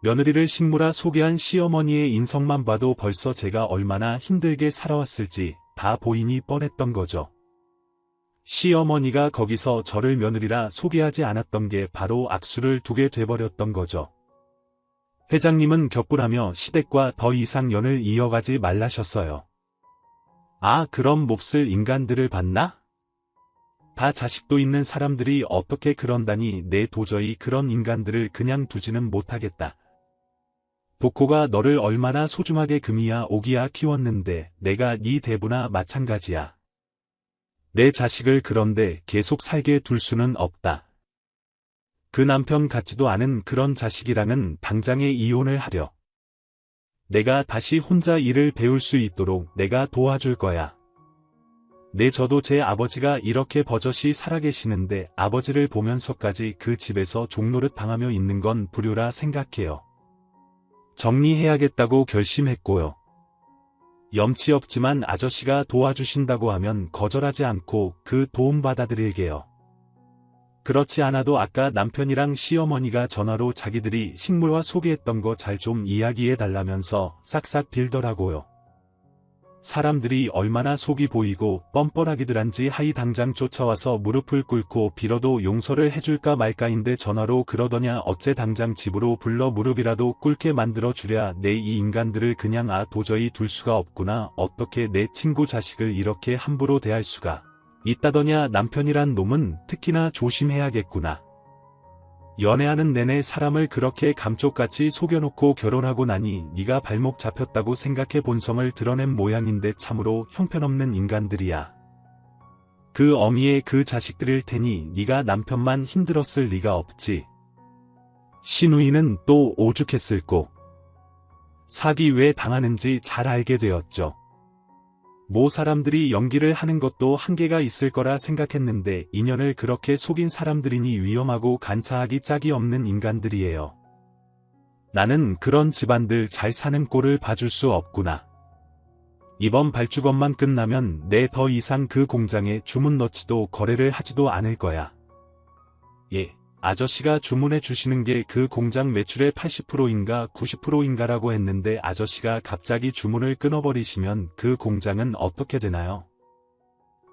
며느리를 식모라 소개한 시어머니의 인성만 봐도 벌써 제가 얼마나 힘들게 살아왔을지 다 보이니 뻔했던 거죠. 시어머니가 거기서 저를 며느리라 소개하지 않았던 게 바로 악수를 두게 돼버렸던 거죠. 회장님은 격분하며 시댁과 더 이상 연을 이어가지 말라셨어요. 아, 그럼 몹쓸 인간들을 봤나? 다 자식도 있는 사람들이 어떻게 그런다니 내 도저히 그런 인간들을 그냥 두지는 못하겠다. 도코가 너를 얼마나 소중하게 금이야 오기야 키웠는데 내가 네 대부나 마찬가지야. 내 자식을 그런데 계속 살게 둘 수는 없다. 그 남편 같지도 않은 그런 자식이랑은 당장에 이혼을 하려. 내가 다시 혼자 일을 배울 수 있도록 내가 도와줄 거야. 저도 제 아버지가 이렇게 버젓이 살아계시는데 아버지를 보면서까지 그 집에서 종노릇 당하며 있는 건 불효라 생각해요. 정리해야겠다고 결심했고요. 염치 없지만 아저씨가 도와주신다고 하면 거절하지 않고 그 도움 받아드릴게요. 그렇지 않아도 아까 남편이랑 시어머니가 전화로 자기들이 식물화 소개했던 거 잘 좀 이야기해달라면서 싹싹 빌더라고요. 사람들이 얼마나 속이 보이고 뻔뻔하기들한지 하이 당장 쫓아와서 무릎을 꿇고 빌어도 용서를 해줄까 말까인데 전화로 그러더냐 어째 당장 집으로 불러 무릎이라도 꿇게 만들어 주랴. 내 이 인간들을 그냥 도저히 둘 수가 없구나. 어떻게 내 친구 자식을 이렇게 함부로 대할 수가 있다더냐. 남편이란 놈은 특히나 조심해야겠구나. 연애하는 내내 사람을 그렇게 감쪽같이 속여놓고 결혼하고 나니 네가 발목 잡혔다고 생각해 본성을 드러낸 모양인데 참으로 형편없는 인간들이야. 그 어미의 그 자식들일 테니 네가 남편만 힘들었을 리가 없지. 신우이는 또 오죽했을꼬. 사기 왜 당하는지 잘 알게 되었죠. 모 사람들이 연기를 하는 것도 한계가 있을 거라 생각했는데 인연을 그렇게 속인 사람들이니 위험하고 간사하기 짝이 없는 인간들이에요. 나는 그런 집안들 잘 사는 꼴을 봐줄 수 없구나. 이번 발주건만 끝나면 내 더 이상 그 공장에 주문 넣지도 거래를 하지도 않을 거야. 예, 아저씨가 주문해 주시는 게 그 공장 매출의 80%인가 90%인가라고 했는데 아저씨가 갑자기 주문을 끊어버리시면 그 공장은 어떻게 되나요?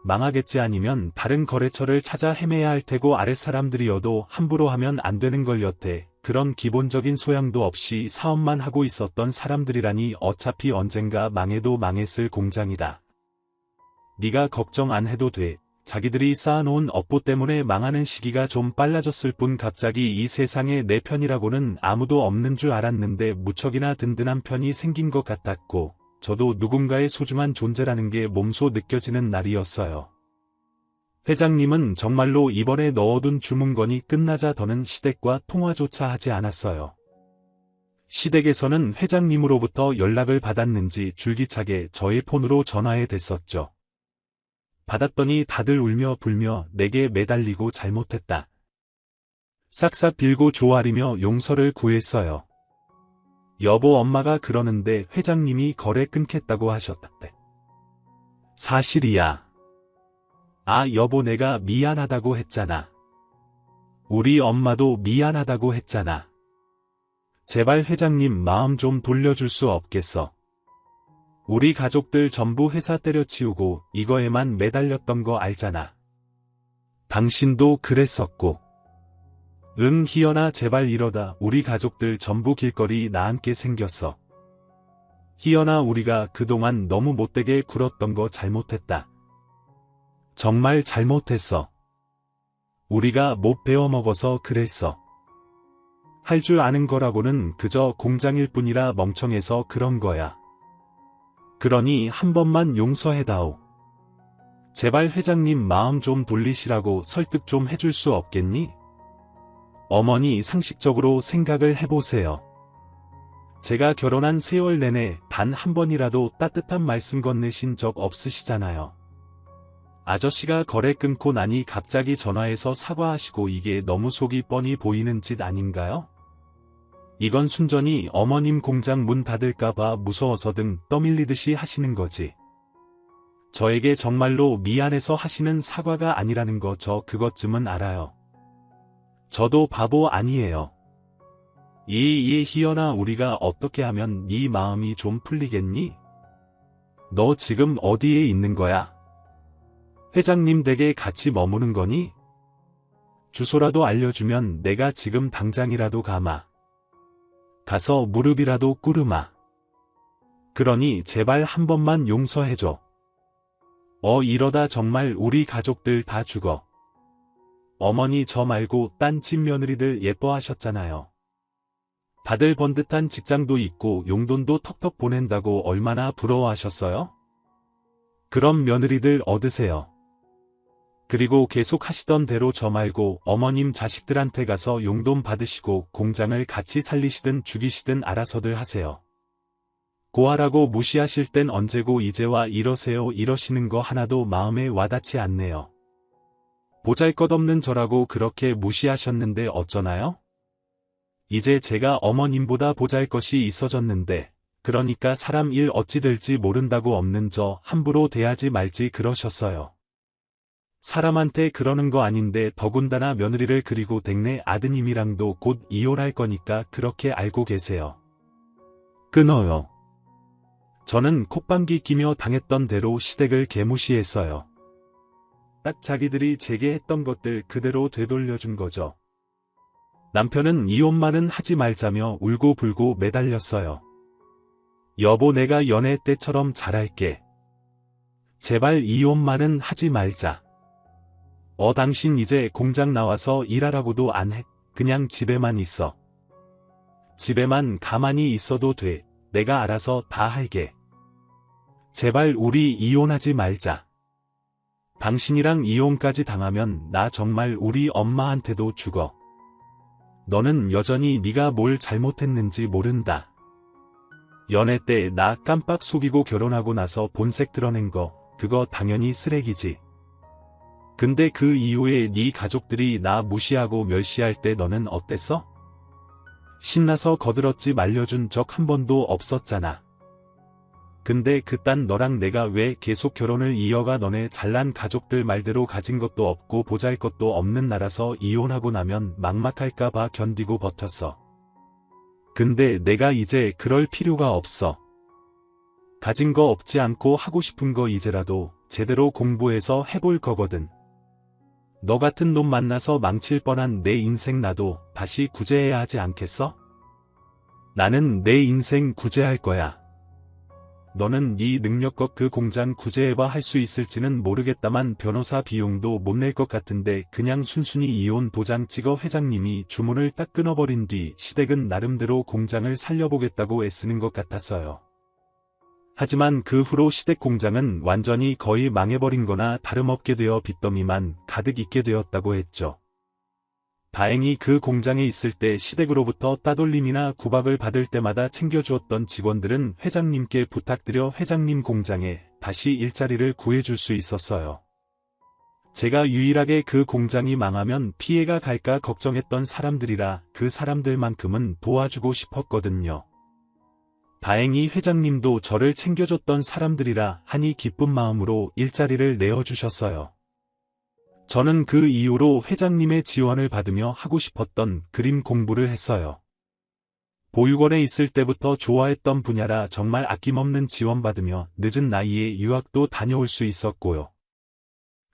망하겠지. 아니면 다른 거래처를 찾아 헤매야 할 테고 아랫사람들이어도 함부로 하면 안 되는 걸 여태 그런 기본적인 소양도 없이 사업만 하고 있었던 사람들이라니 어차피 언젠가 망해도 망했을 공장이다. 네가 걱정 안 해도 돼. 자기들이 쌓아놓은 업보 때문에 망하는 시기가 좀 빨라졌을 뿐 갑자기 이 세상에 내 편이라고는 아무도 없는 줄 알았는데 무척이나 든든한 편이 생긴 것 같았고 저도 누군가의 소중한 존재라는 게 몸소 느껴지는 날이었어요. 회장님은 정말로 이번에 넣어둔 주문건이 끝나자 더는 시댁과 통화조차 하지 않았어요. 시댁에서는 회장님으로부터 연락을 받았는지 줄기차게 저의 폰으로 전화해 댔었죠. 받았더니 다들 울며 불며 내게 매달리고 잘못했다. 싹싹 빌고 조아리며 용서를 구했어요. 여보 엄마가 그러는데 회장님이 거래 끊겠다고 하셨대. 사실이야. 아 여보 내가 미안하다고 했잖아. 우리 엄마도 미안하다고 했잖아. 제발 회장님 마음 좀 돌려줄 수 없겠어. 우리 가족들 전부 회사 때려치우고 이거에만 매달렸던 거 알잖아. 당신도 그랬었고. 응 희연아 제발 이러다 우리 가족들 전부 길거리 나앉게 생겼어. 희연아 우리가 그동안 너무 못되게 굴었던 거 잘못했다. 정말 잘못했어. 우리가 못 배워먹어서 그랬어. 할 줄 아는 거라고는 그저 공장일 뿐이라 멍청해서 그런 거야. 그러니 한 번만 용서해다오. 제발 회장님 마음 좀 돌리시라고 설득 좀 해줄 수 없겠니? 어머니 상식적으로 생각을 해보세요. 제가 결혼한 세월 내내 단 한 번이라도 따뜻한 말씀 건네신 적 없으시잖아요. 아저씨가 거래 끊고 나니 갑자기 전화해서 사과하시고 이게 너무 속이 뻔히 보이는 짓 아닌가요? 이건 순전히 어머님 공장 문 닫을까봐 무서워서 등 떠밀리듯이 하시는 거지. 저에게 정말로 미안해서 하시는 사과가 아니라는 거 저 그것쯤은 알아요. 저도 바보 아니에요. 희연아 우리가 어떻게 하면 네 마음이 좀 풀리겠니? 너 지금 어디에 있는 거야? 회장님 댁에 같이 머무는 거니? 주소라도 알려주면 내가 지금 당장이라도 가서 무릎이라도 꿇으마. 그러니 제발 한 번만 용서해줘. 이러다 정말 우리 가족들 다 죽어. 어머니 저 말고 딴 집 며느리들 예뻐하셨잖아요. 다들 번듯한 직장도 있고 용돈도 턱턱 보낸다고 얼마나 부러워하셨어요? 그럼 며느리들 얻으세요. 그리고 계속 하시던 대로 저 말고 어머님 자식들한테 가서 용돈 받으시고 공장을 같이 살리시든 죽이시든 알아서들 하세요. 고아라고 무시하실 땐 언제고 이제와 이러세요 이러시는 거 하나도 마음에 와닿지 않네요. 보잘것없는 저라고 그렇게 무시하셨는데 어쩌나요? 이제 제가 어머님보다 보잘것이 있어졌는데 그러니까 사람 일 어찌 될지 모른다고 없는 저 함부로 대하지 말지 그러셨어요. 사람한테 그러는 거 아닌데 더군다나 며느리를 그리고 댁내 아드님이랑도 곧 이혼할 거니까 그렇게 알고 계세요. 끊어요. 저는 콧방귀 끼며 당했던 대로 시댁을 개무시했어요. 딱 자기들이 제게 했던 것들 그대로 되돌려준 거죠. 남편은 이혼만은 하지 말자며 울고불고 매달렸어요. 여보 내가 연애 때처럼 잘할게. 제발 이혼만은 하지 말자. 당신 이제 공장 나와서 일하라고도 안 해. 그냥 집에만 있어. 집에만 가만히 있어도 돼. 내가 알아서 다 할게. 제발 우리 이혼하지 말자. 당신이랑 이혼까지 당하면 나 정말 우리 엄마한테도 죽어. 너는 여전히 네가 뭘 잘못했는지 모른다. 연애 때 나 깜빡 속이고 결혼하고 나서 본색 드러낸 거 그거 당연히 쓰레기지. 근데 그 이후에 네 가족들이 나 무시하고 멸시할 때 너는 어땠어? 신나서 거들었지 말려준 적 한 번도 없었잖아. 근데 그딴 너랑 내가 왜 계속 결혼을 이어가? 너네 잘난 가족들 말대로 가진 것도 없고 보잘것도 없는 나라서 이혼하고 나면 막막할까봐 견디고 버텼어. 근데 내가 이제 그럴 필요가 없어. 가진 거 없지 않고 하고 싶은 거 이제라도 제대로 공부해서 해볼 거거든. 너 같은 놈 만나서 망칠 뻔한 내 인생 나도 다시 구제해야 하지 않겠어? 나는 내 인생 구제할 거야. 너는 네 능력껏 그 공장 구제해봐 할 수 있을지는 모르겠다만 변호사 비용도 못 낼 것 같은데 그냥 순순히 이혼 도장 찍어. 회장님이 주문을 딱 끊어버린 뒤 시댁은 나름대로 공장을 살려보겠다고 애쓰는 것 같았어요. 하지만 그 후로 시댁 공장은 완전히 거의 망해버린 거나 다름없게 되어 빚더미만 가득 있게 되었다고 했죠. 다행히 그 공장에 있을 때 시댁으로부터 따돌림이나 구박을 받을 때마다 챙겨주었던 직원들은 회장님께 부탁드려 회장님 공장에 다시 일자리를 구해줄 수 있었어요. 제가 유일하게 그 공장이 망하면 피해가 갈까 걱정했던 사람들이라 그 사람들만큼은 도와주고 싶었거든요. 다행히 회장님도 저를 챙겨줬던 사람들이라 하니 기쁜 마음으로 일자리를 내어주셨어요. 저는 그 이후로 회장님의 지원을 받으며 하고 싶었던 그림 공부를 했어요. 보육원에 있을 때부터 좋아했던 분야라 정말 아낌없는 지원받으며 늦은 나이에 유학도 다녀올 수 있었고요.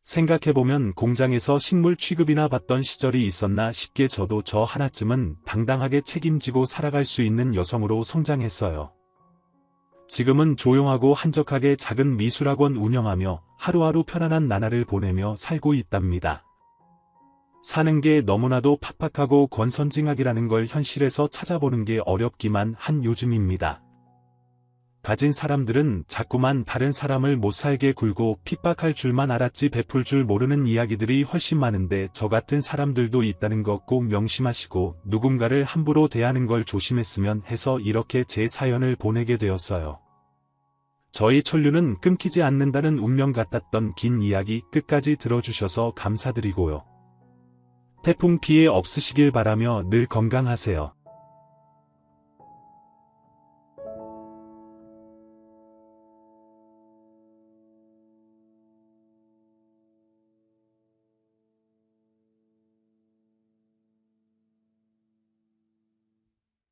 생각해보면 공장에서 식물 취급이나 받던 시절이 있었나 싶게 저도 저 하나쯤은 당당하게 책임지고 살아갈 수 있는 여성으로 성장했어요. 지금은 조용하고 한적하게 작은 미술학원 운영하며 하루하루 편안한 나날을 보내며 살고 있답니다. 사는 게 너무나도 팍팍하고 권선징악이라는 걸 현실에서 찾아보는 게 어렵기만 한 요즘입니다. 가진 사람들은 자꾸만 다른 사람을 못 살게 굴고 핍박할 줄만 알았지 베풀 줄 모르는 이야기들이 훨씬 많은데 저 같은 사람들도 있다는 거 꼭 명심하시고 누군가를 함부로 대하는 걸 조심했으면 해서 이렇게 제 사연을 보내게 되었어요. 저희 천류는 끊기지 않는다는 운명 같았던 긴 이야기 끝까지 들어주셔서 감사드리고요. 태풍 피해 없으시길 바라며 늘 건강하세요.